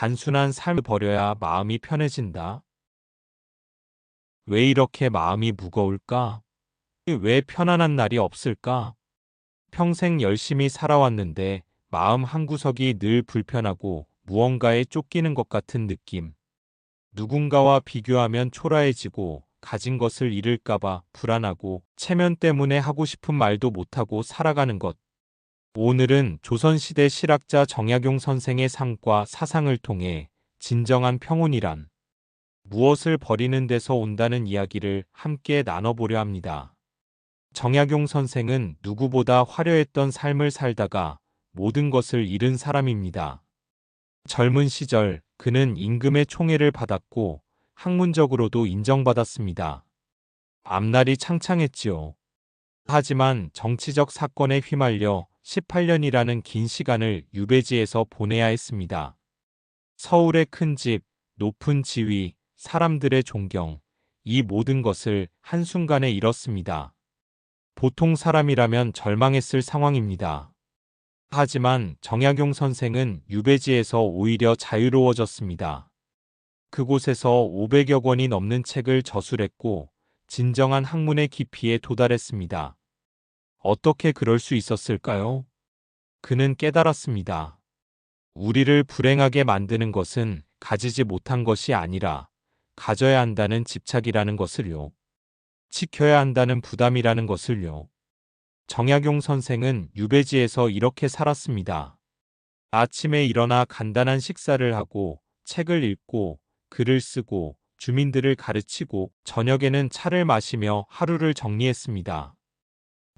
단순한 삶을 버려야 마음이 편해진다. 왜 이렇게 마음이 무거울까? 왜 편안한 날이 없을까? 평생 열심히 살아왔는데 마음 한구석이 늘 불편하고 무언가에 쫓기는 것 같은 느낌. 누군가와 비교하면 초라해지고 가진 것을 잃을까봐 불안하고 체면 때문에 하고 싶은 말도 못하고 살아가는 것. 오늘은 조선시대 실학자 정약용 선생의 삶과 사상을 통해 진정한 평온이란 무엇을 버리는 데서 온다는 이야기를 함께 나눠보려 합니다. 정약용 선생은 누구보다 화려했던 삶을 살다가 모든 것을 잃은 사람입니다. 젊은 시절 그는 임금의 총애를 받았고 학문적으로도 인정받았습니다. 앞날이 창창했지요. 하지만 정치적 사건에 휘말려 18년이라는 긴 시간을 유배지에서 보내야 했습니다. 서울의 큰 집, 높은 지위, 사람들의 존경, 이 모든 것을 한순간에 잃었습니다. 보통 사람이라면 절망했을 상황입니다. 하지만 정약용 선생은 유배지에서 오히려 자유로워졌습니다. 그곳에서 500여 권이 넘는 책을 저술했고 진정한 학문의 깊이에 도달했습니다. 어떻게 그럴 수 있었을까요? 그는 깨달았습니다. 우리를 불행하게 만드는 것은 가지지 못한 것이 아니라 가져야 한다는 집착이라는 것을요. 지켜야 한다는 부담이라는 것을요. 정약용 선생은 유배지에서 이렇게 살았습니다. 아침에 일어나 간단한 식사를 하고 책을 읽고 글을 쓰고 주민들을 가르치고 저녁에는 차를 마시며 하루를 정리했습니다.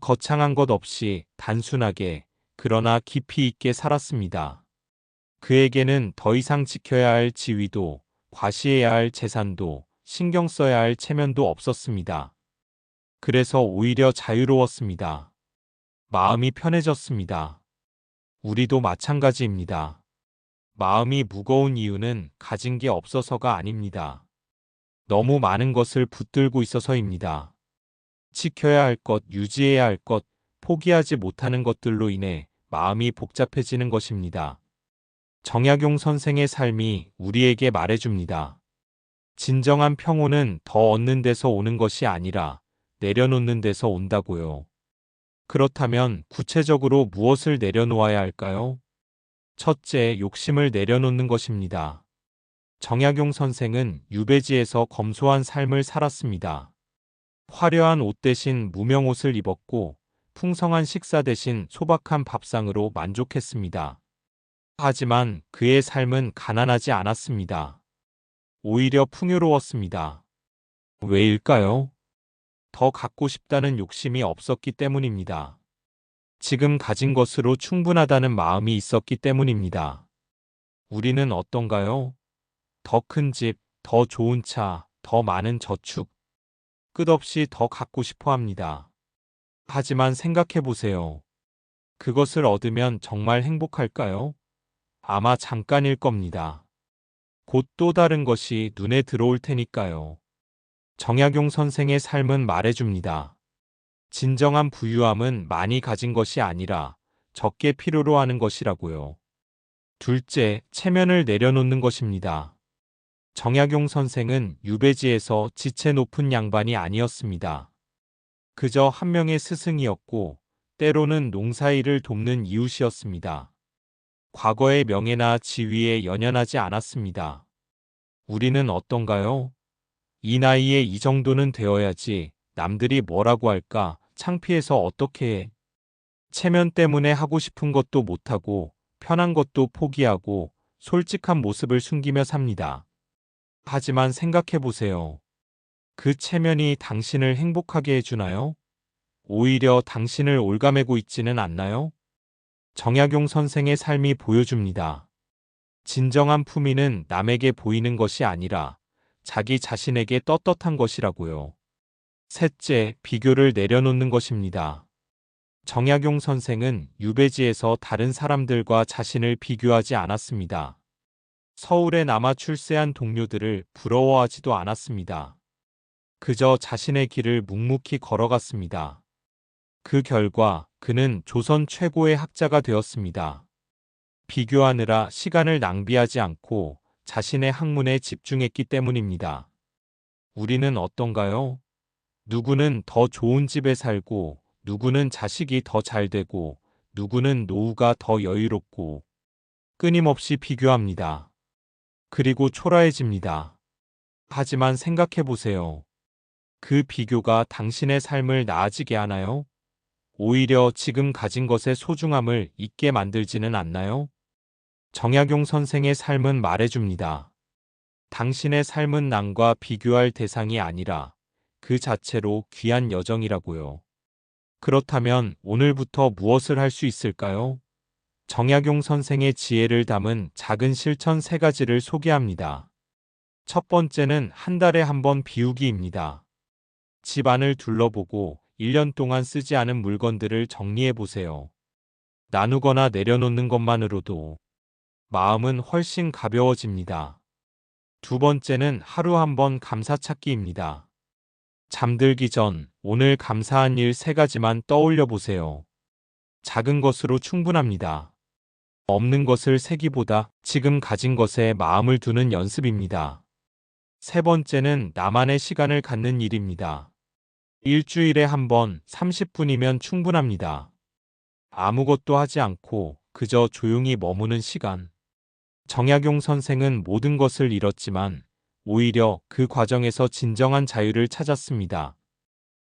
거창한 것 없이 단순하게 그러나 깊이 있게 살았습니다. 그에게는 더 이상 지켜야 할 지위도 과시해야 할 재산도 신경 써야 할 체면도 없었습니다. 그래서 오히려 자유로웠습니다. 마음이 편해졌습니다. 우리도 마찬가지입니다. 마음이 무거운 이유는 가진 게 없어서가 아닙니다. 너무 많은 것을 붙들고 있어서입니다. 지켜야 할 것, 유지해야 할 것, 포기하지 못하는 것들로 인해 마음이 복잡해지는 것입니다. 정약용 선생의 삶이 우리에게 말해줍니다. 진정한 평온은 더 얻는 데서 오는 것이 아니라 내려놓는 데서 온다고요. 그렇다면 구체적으로 무엇을 내려놓아야 할까요? 첫째, 욕심을 내려놓는 것입니다. 정약용 선생은 유배지에서 검소한 삶을 살았습니다. 화려한 옷 대신 무명 옷을 입었고 풍성한 식사 대신 소박한 밥상으로 만족했습니다. 하지만 그의 삶은 가난하지 않았습니다. 오히려 풍요로웠습니다. 왜일까요? 더 갖고 싶다는 욕심이 없었기 때문입니다. 지금 가진 것으로 충분하다는 마음이 있었기 때문입니다. 우리는 어떤가요? 더 큰 집, 더 좋은 차, 더 많은 저축, 끝없이 더 갖고 싶어 합니다. 하지만 생각해 보세요. 그것을 얻으면 정말 행복할까요? 아마 잠깐일 겁니다. 곧 또 다른 것이 눈에 들어올 테니까요. 정약용 선생의 삶은 말해줍니다. 진정한 부유함은 많이 가진 것이 아니라 적게 필요로 하는 것이라고요. 둘째, 체면을 내려놓는 것입니다. 정약용 선생은 유배지에서 지체 높은 양반이 아니었습니다. 그저 한 명의 스승이었고 때로는 농사일을 돕는 이웃이었습니다. 과거의 명예나 지위에 연연하지 않았습니다. 우리는 어떤가요? 이 나이에 이 정도는 되어야지 남들이 뭐라고 할까 창피해서 어떻게 해. 체면 때문에 하고 싶은 것도 못하고 편한 것도 포기하고 솔직한 모습을 숨기며 삽니다. 하지만 생각해 보세요. 그 체면이 당신을 행복하게 해주나요? 오히려 당신을 올가매고 있지는 않나요? 정약용 선생의 삶이 보여줍니다. 진정한 품위는 남에게 보이는 것이 아니라 자기 자신에게 떳떳한 것이라고요. 셋째, 비교를 내려놓는 것입니다. 정약용 선생은 유배지에서 다른 사람들과 자신을 비교하지 않았습니다. 서울에 남아 출세한 동료들을 부러워하지도 않았습니다. 그저 자신의 길을 묵묵히 걸어갔습니다. 그 결과 그는 조선 최고의 학자가 되었습니다. 비교하느라 시간을 낭비하지 않고 자신의 학문에 집중했기 때문입니다. 우리는 어떤가요? 누구는 더 좋은 집에 살고, 누구는 자식이 더 잘 되고, 누구는 노후가 더 여유롭고, 끊임없이 비교합니다. 그리고 초라해집니다. 하지만 생각해 보세요. 그 비교가 당신의 삶을 나아지게 하나요? 오히려 지금 가진 것의 소중함을 잊게 만들지는 않나요? 정약용 선생의 삶은 말해줍니다. 당신의 삶은 남과 비교할 대상이 아니라 그 자체로 귀한 여정이라고요. 그렇다면 오늘부터 무엇을 할 수 있을까요? 정약용 선생의 지혜를 담은 작은 실천 3가지를 소개합니다. 첫 번째는 한 달에 한 번 비우기입니다. 집 안을 둘러보고 1년 동안 쓰지 않은 물건들을 정리해 보세요. 나누거나 내려놓는 것만으로도 마음은 훨씬 가벼워집니다. 두 번째는 하루 한 번 감사찾기입니다. 잠들기 전 오늘 감사한 일 3가지만 떠올려 보세요. 작은 것으로 충분합니다. 없는 것을 세기보다 지금 가진 것에 마음을 두는 연습입니다. 세 번째는 나만의 시간을 갖는 일입니다. 일주일에 한 번 30분이면 충분합니다. 아무것도 하지 않고 그저 조용히 머무는 시간. 정약용 선생은 모든 것을 잃었지만 오히려 그 과정에서 진정한 자유를 찾았습니다.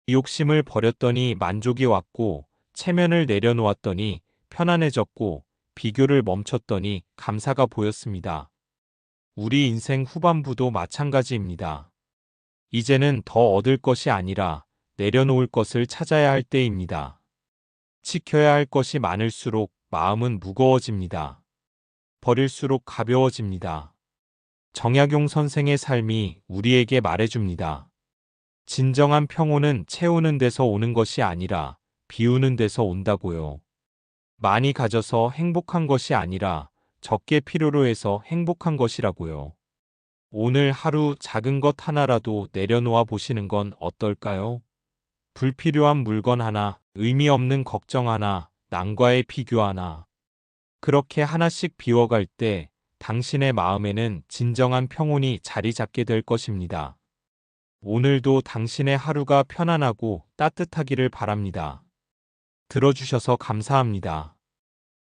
욕심을 버렸더니 만족이 왔고, 체면을 내려놓았더니 편안해졌고, 비교를 멈췄더니 감사가 보였습니다. 우리 인생 후반부도 마찬가지입니다. 이제는 더 얻을 것이 아니라 내려놓을 것을 찾아야 할 때입니다. 지켜야 할 것이 많을수록 마음은 무거워집니다. 버릴수록 가벼워집니다. 정약용 선생의 삶이 우리에게 말해줍니다. 진정한 평온은 채우는 데서 오는 것이 아니라 비우는 데서 온다고요. 많이 가져서 행복한 것이 아니라 적게 필요로 해서 행복한 것이라고요. 오늘 하루 작은 것 하나라도 내려놓아 보시는 건 어떨까요? 불필요한 물건 하나, 의미 없는 걱정 하나, 남과의 비교 하나. 그렇게 하나씩 비워갈 때 당신의 마음에는 진정한 평온이 자리 잡게 될 것입니다. 오늘도 당신의 하루가 편안하고 따뜻하기를 바랍니다. 들어주셔서 감사합니다.